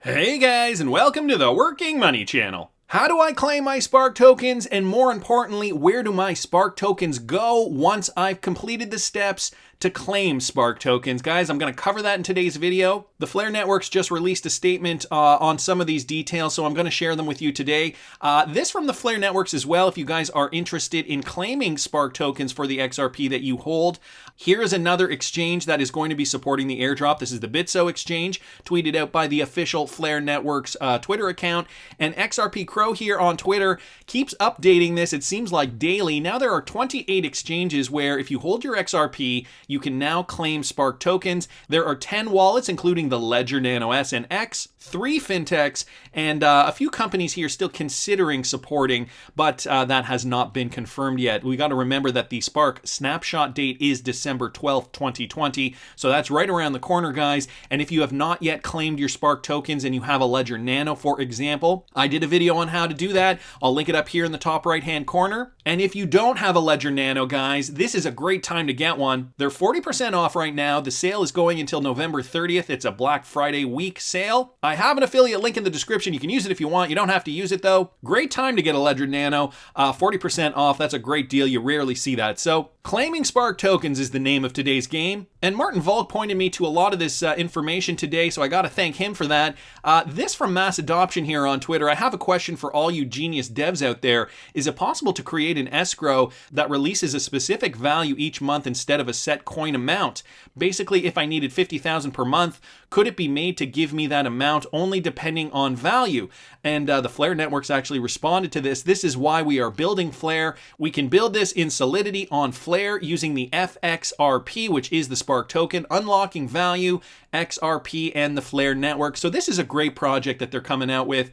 Hey guys, and welcome to the Working Money Channel. How do I claim my Spark tokens, and more importantly, where do my Spark tokens go once I've completed the steps to claim Spark tokens? Guys, I'm going to cover that in today's video. The Flare Networks just released a statement on some of these details, so I'm going to share them with you today. This from the Flare Networks as well, if you guys are interested in claiming Spark tokens for the XRP that you hold. Here is another exchange that is going to be supporting the airdrop. This is the Bitso exchange, tweeted out by the official Flare Networks Twitter account. And XRP Crow here on Twitter keeps updating this, it seems like daily. Now there are 28 exchanges where if you hold your XRP, you can now claim Spark tokens. There are 10 wallets, including the Ledger, Nano S, and X, 3 fintechs, and a few companies here still considering supporting, but that has not been confirmed yet. We got to remember that the Spark snapshot date is December 12th, 2020, so that's right around the corner, guys. And if you have not yet claimed your Spark tokens and you have a Ledger Nano, for example, I did a video on how to do that. I'll link it up here in the top right-hand corner. And if you don't have a Ledger Nano, guys, this is a great time to get one. They're 40% off right now. The sale is going until November 30th. It's a Black Friday week sale. I have an affiliate link in the description. You can use it if you want. You don't have to use it, though. Great time to get a Ledger Nano. 40% off. That's a great deal. You rarely see that. So claiming Spark tokens is the name of today's game. And Martin Volk pointed me to a lot of this information today, so I got to thank him for that. This from Mass Adoption here on Twitter. I have a question for all you genius devs out there. Is it possible to create an escrow that releases a specific value each month instead of a set coin amount? Basically, if I needed 50,000 per month, could it be made to give me that amount only depending on value? And the Flare Networks actually responded to this. This is why we are building Flare. We can build this in Solidity on Flare using the FXRP, which is the Spark token, unlocking value, XRP, and the Flare Network. So this is a great project that they're coming out with,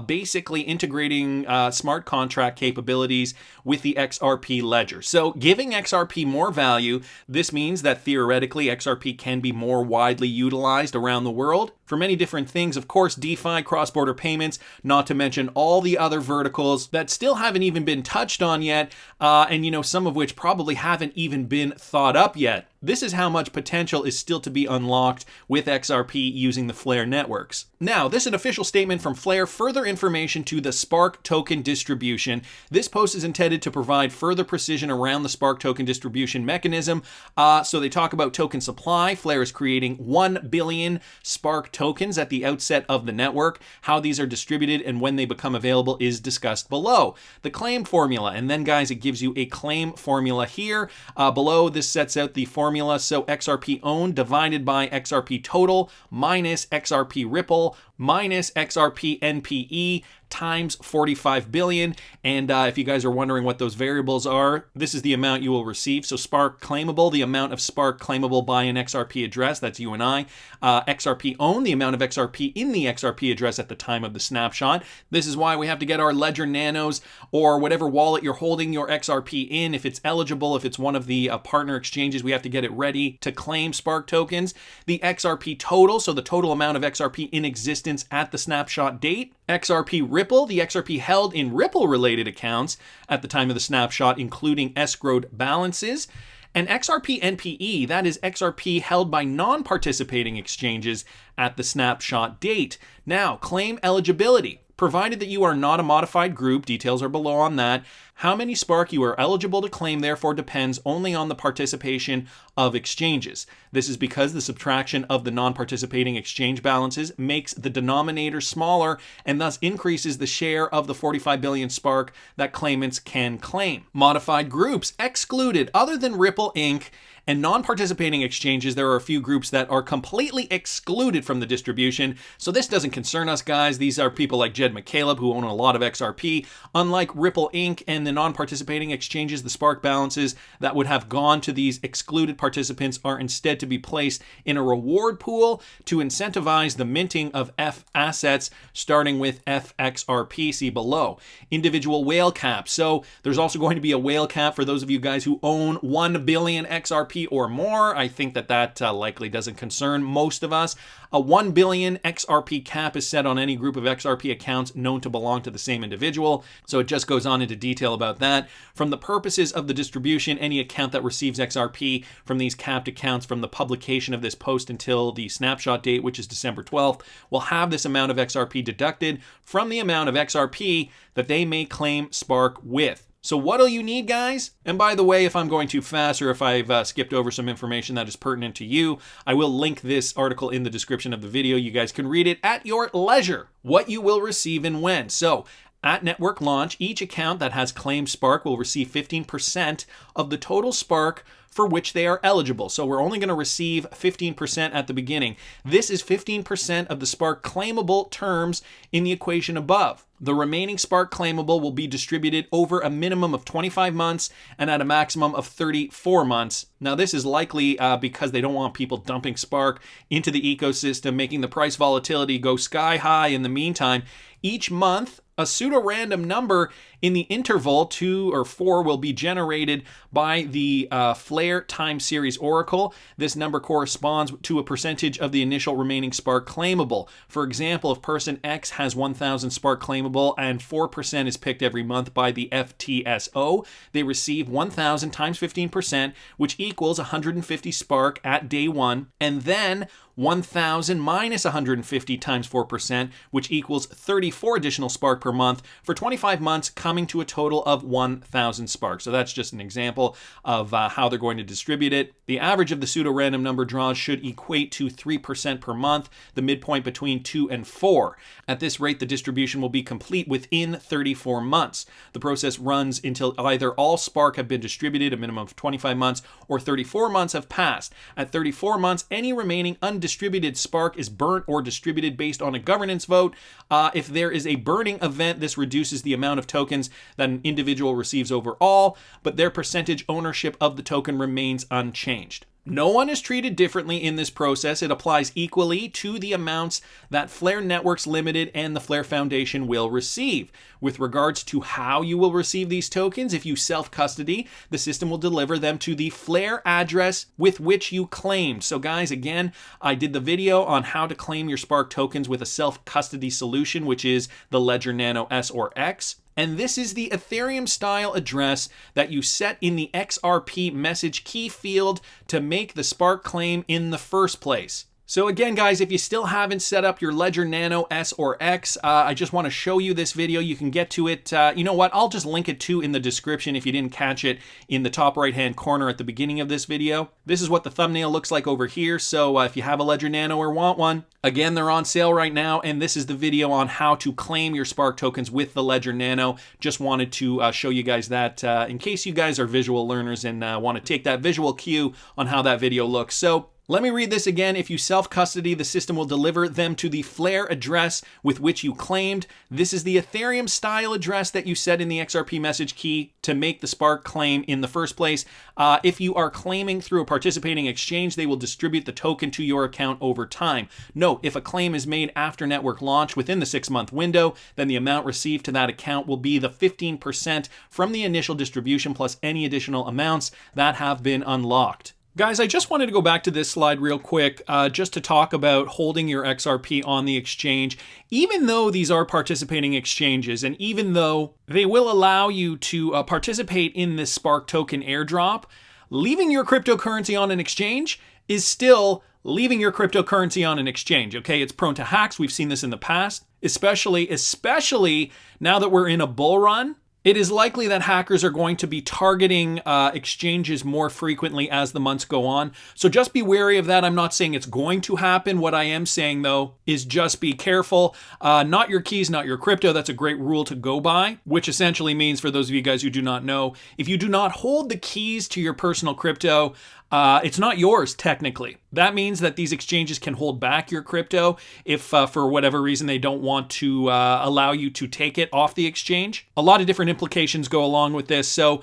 basically integrating smart contract capabilities with the XRP ledger. So giving XRP more value, this means that theoretically XRP can be more widely utilized around the world for many different things. Of course, DeFi, cross-border payments, not to mention all the other verticals that still haven't even been touched on yet, and some of which probably haven't even been thought up yet. This is how much potential is still to be unlocked with XRP using the Flare Networks. Now, this is an official statement from Flare, further information to the Spark token distribution. This post is intended to provide further precision around the Spark token distribution mechanism. So they talk about token supply. Flare is creating 1 billion Spark tokens at the outset of the network. How these are distributed and when they become available is discussed below. The claim formula, and then guys, it gives you a claim formula here. Below, this sets out the formula. So XRP owned divided by XRP total minus XRP Ripple minus XRP NPE times 45 billion. And if you guys are wondering what those variables are, this is the amount you will receive. So Spark claimable, the amount of Spark claimable by an XRP address, that's you and I. XRP owned, the amount of XRP in the XRP address at the time of the snapshot. This is why we have to get our Ledger Nanos or whatever wallet you're holding your XRP in. If it's eligible, if it's one of the partner exchanges, we have to get it ready to claim Spark tokens. The XRP total, so the total amount of XRP in existence at the snapshot date. XRP Ripple, the XRP held in Ripple-related accounts at the time of the snapshot, including escrowed balances. And XRP NPE, that is XRP held by non-participating exchanges at the snapshot date. Now, claim eligibility. Provided that you are not a modified group, details are below on that, how many Spark you are eligible to claim therefore depends only on the participation of exchanges. This is because the subtraction of the non-participating exchange balances makes the denominator smaller and thus increases the share of the 45 billion Spark that claimants can claim. Modified groups excluded other than Ripple Inc. and non-participating exchanges. There are a few groups that are completely excluded from the distribution, so this doesn't concern us, guys. These are people like Jed McCaleb who own a lot of XRP. Unlike Ripple Inc. and the non-participating exchanges, the Spark balances that would have gone to these excluded participants are instead to be placed in a reward pool to incentivize the minting of F assets, starting with FXRP, see below. Individual whale cap. So there's also going to be a whale cap for those of you guys who own 1 billion XRP or more. I think that likely doesn't concern most of us. A 1 billion XRP cap is set on any group of XRP accounts known to belong to the same individual. So it just goes on into detail about that. From the purposes of the distribution, any account that receives XRP from these capped accounts from the publication of this post until the snapshot date, which is December 12th, will have this amount of XRP deducted from the amount of XRP that they may claim Spark with. So what'll you need, guys? And by the way, if I'm going too fast or if I've skipped over some information that is pertinent to you, I will link this article in the description of the video. You guys can read it at your leisure. What you will receive and when. So at network launch, each account that has claimed Spark will receive 15% of the total Spark for which they are eligible. So we're only going to receive 15% at the beginning. This is 15% of the Spark claimable terms in the equation above. The remaining Spark claimable will be distributed over a minimum of 25 months and at a maximum of 34 months. Now, this is likely because they don't want people dumping Spark into the ecosystem, making the price volatility go sky high in the meantime. Each month, a pseudo-random number in the interval 2 or 4 will be generated by the Flare time series oracle. This number corresponds to a percentage of the initial remaining Spark claimable. For example, if person X has 1,000 Spark claimable and 4% is picked every month by the FTSO, they receive 1,000 times 15%, which equals 150 Spark at day 1, and then 1,000 minus 150 times 4%, which equals 34 additional Spark per month for 25 months, coming to a total of 1,000 Spark. So that's just an example of how they're going to distribute it. The average of the pseudo-random number draws should equate to 3% per month, the midpoint between 2 and 4. At this rate, the distribution will be complete within 34 months. The process runs until either all Spark have been distributed, a minimum of 25 months, or 34 months have passed. At 34 months, any remaining undistributed Spark is burnt or distributed based on a governance vote. If there is a burning event, this reduces the amount of tokens that an individual receives overall, but their percentage ownership of the token remains unchanged. No one is treated differently in this process. It applies equally to the amounts that FLARENetworks Limited and the Flare Foundation will receive. With regards to how you will receive these tokens, if you self-custody, the system will deliver them to the Flare address with which you claimed. So guys, again, I did the video on how to claim your Spark tokens with a self-custody solution, which is the Ledger Nano S or X. And this is the Ethereum style address that you set in the XRP message key field to make the Spark claim in the first place. So again, guys, if you still haven't set up your Ledger Nano S or X, I just want to show you this video. You can get to it. You know what? I'll just link it to in the description if you didn't catch it in the top right-hand corner at the beginning of this video. This is what the thumbnail looks like over here. So if you have a Ledger Nano or want one, again, they're on sale right now. And this is the video on how to claim your Spark tokens with the Ledger Nano. Just wanted to show you guys that in case you guys are visual learners and want to take that visual cue on how that video looks. So let me read this again. If you self-custody, the system will deliver them to the Flare address with which you claimed. This is the Ethereum style address that you set in the XRP message key to make the Spark claim in the first place. If you are claiming through a participating exchange, they will distribute the token to your account over time. Note, if a claim is made after network launch within the 6-month window, then the amount received to that account will be the 15% from the initial distribution plus any additional amounts that have been unlocked. Guys, I just wanted to go back to this slide real quick just to talk about holding your XRP on the exchange. Even though these are participating exchanges and even though they will allow you to participate in this Spark token airdrop, leaving your cryptocurrency on an exchange is still leaving your cryptocurrency on an exchange, okay? It's prone to hacks. We've seen this in the past, especially now that we're in a bull run. It is likely that hackers are going to be targeting exchanges more frequently as the months go on. So just be wary of that. I'm not saying it's going to happen. What I am saying, though, is just be careful. Not your keys, not your crypto. That's a great rule to go by, which essentially means, for those of you guys who do not know, if you do not hold the keys to your personal crypto, it's not yours, technically. That means that these exchanges can hold back your crypto if, for whatever reason, they don't want to allow you to take it off the exchange. A lot of different implications go along with this, so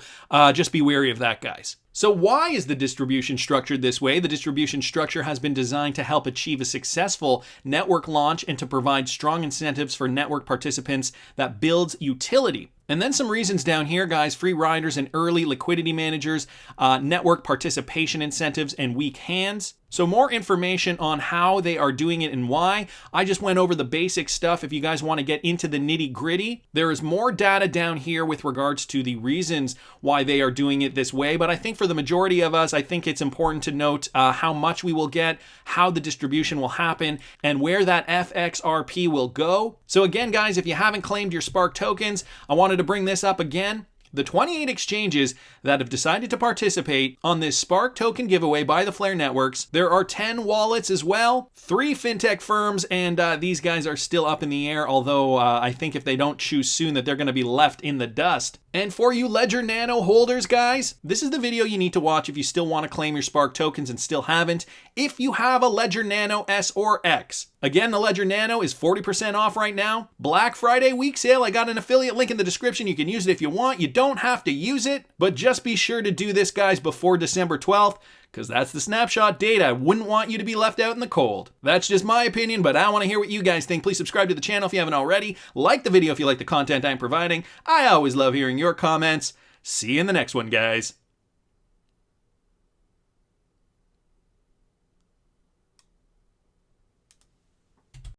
just be wary of that, guys. So why is the distribution structured this way? The distribution structure has been designed to help achieve a successful network launch and to provide strong incentives for network participants that builds utility. And then some reasons down here, guys: free riders and early liquidity managers, network participation incentives, and weak hands. So more information on how they are doing it and why. I just went over the basic stuff. If you guys want to get into the nitty gritty, there is more data down here with regards to the reasons why they are doing it this way. But I think for the majority of us, I think it's important to note how much we will get, how the distribution will happen, and where that FXRP will go. So again, guys, if you haven't claimed your Spark tokens, I wanted to bring this up again. The 28 exchanges that have decided to participate on this Spark token giveaway by the Flare Networks, there are 10 wallets as well, 3 fintech firms, and these guys are still up in the air, although I think if they don't choose soon that they're going to be left in the dust. And for you Ledger Nano holders, guys, this is the video you need to watch if you still want to claim your Spark tokens and still haven't, if you have a Ledger Nano S or X. Again, the Ledger Nano is 40% off right now. Black Friday week sale. I got an affiliate link in the description. You can use it if you want. You don't have to use it, but just be sure to do this, guys, before December 12th, because that's the snapshot date. I wouldn't want you to be left out in the cold. That's just my opinion, but I want to hear what you guys think. Please subscribe to the channel if you haven't already. Like the video if you like the content I'm providing. I always love hearing your comments. See you in the next one, guys.